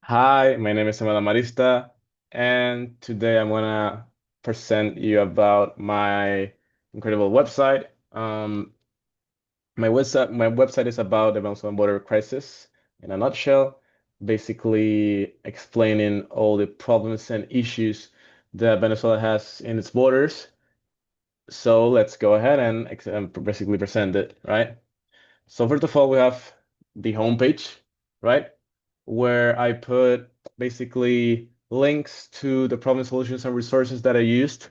Hi, my name is Amarista, and today I'm gonna present you about my incredible website. My website is about the Venezuelan border crisis in a nutshell, basically explaining all the problems and issues that Venezuela has in its borders. So let's go ahead and basically present it, right? So first of all, we have the homepage, right? Where I put basically links to the problem solutions and resources that I used.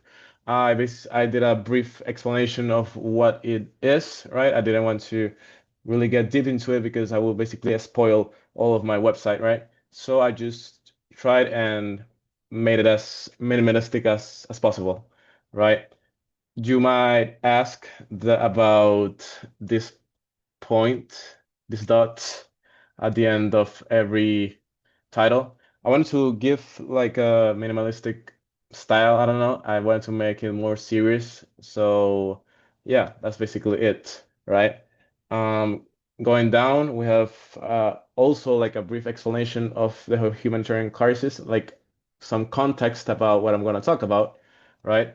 I did a brief explanation of what it is, right? I didn't want to really get deep into it because I will basically spoil all of my website, right? So I just tried and made it as minimalistic as possible, right? You might ask about this point, this dot at the end of every title. I wanted to give like a minimalistic style. I don't know. I wanted to make it more serious. So yeah, that's basically it, right? Um, Going down, we have also like a brief explanation of the humanitarian crisis, like some context about what I'm going to talk about, right?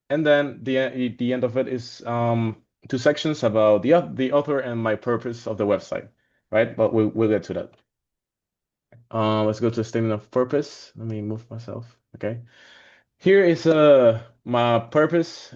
And then the end of it is two sections about the author and my purpose of the website, right? But we'll get to that. Let's go to the statement of purpose. Let me move myself. Okay. Here is my purpose,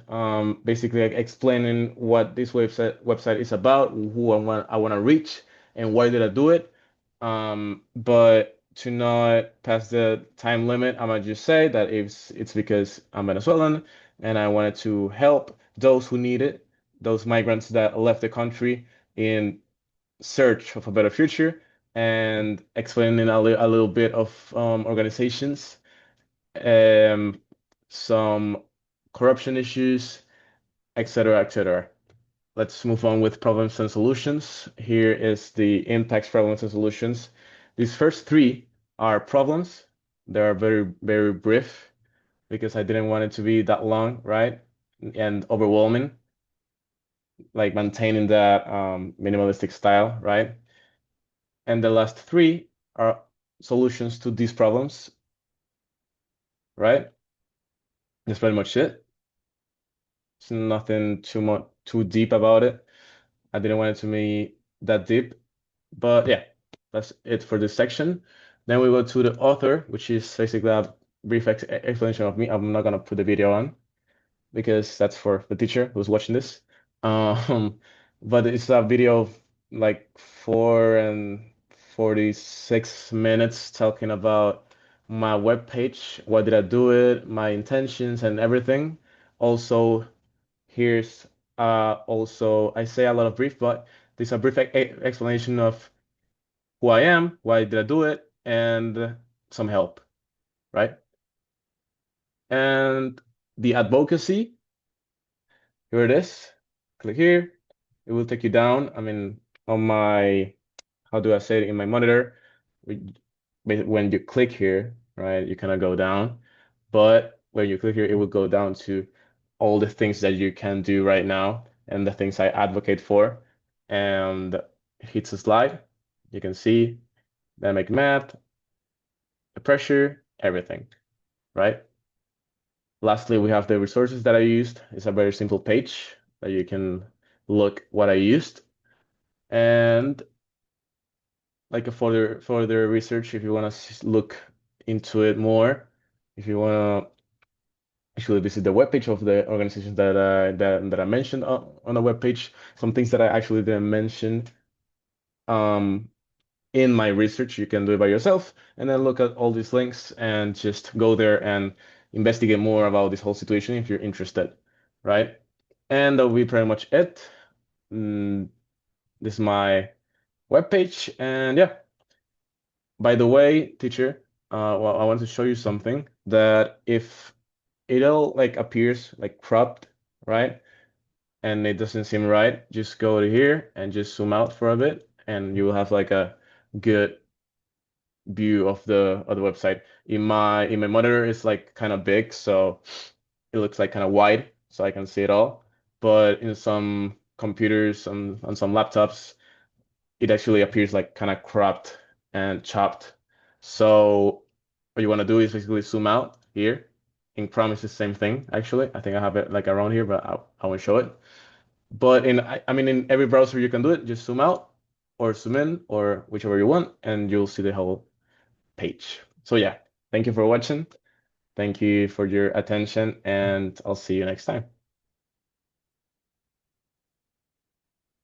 basically like explaining what this website is about, who I want to reach, and why did I do it. But to not pass the time limit, I'm gonna just say that it's because I'm Venezuelan and I wanted to help those who need it, those migrants that left the country in search of a better future, and explaining a little bit of organizations, um, some corruption issues, etc., etc. Let's move on with problems and solutions. Here is the impacts, problems, and solutions. These first three are problems. They are very, very brief because I didn't want it to be that long, right? And overwhelming, like maintaining that minimalistic style, right? And the last three are solutions to these problems, right? That's pretty much it. It's nothing too deep about it. I didn't want it to be that deep, but yeah, that's it for this section. Then we go to the author, which is basically a brief explanation of me. I'm not gonna put the video on because that's for the teacher who's watching this. Um, but it's a video of like 4 and 46 minutes talking about my web page, why did I do it, my intentions and everything. Also, here's also I say a lot of brief, but there's a brief explanation of who I am, why did I do it, and some help, right? And the advocacy, here it is. Click here. It will take you down. I mean, on my, how do I say it, in my monitor, we- when you click here, right, you kind of go down. But when you click here, it will go down to all the things that you can do right now and the things I advocate for. And hits a slide. You can see dynamic map, the pressure, everything, right? Lastly, we have the resources that I used. It's a very simple page that you can look what I used. And like a further research, if you want to look into it more, if you want to actually visit the webpage of the organizations that I mentioned on the webpage, some things that I actually didn't mention um, in my research, you can do it by yourself, and then look at all these links and just go there and investigate more about this whole situation if you're interested, right? And that will be pretty much it. Mm, this is my webpage, and yeah. By the way, teacher, well, I want to show you something that if it all like appears like cropped, right? And it doesn't seem right, just go to here and just zoom out for a bit, and you will have like a good view of the website. In my monitor, it's like kind of big, so it looks like kind of wide, so I can see it all. But in some computers, on some laptops, it actually appears like kind of cropped and chopped. So what you want to do is basically zoom out here. In Chrome, it's the same thing, actually. I think I have it like around here, but I won't show it. But I mean, in every browser you can do it. Just zoom out or zoom in or whichever you want, and you'll see the whole page. So yeah, thank you for watching. Thank you for your attention, and I'll see you next time.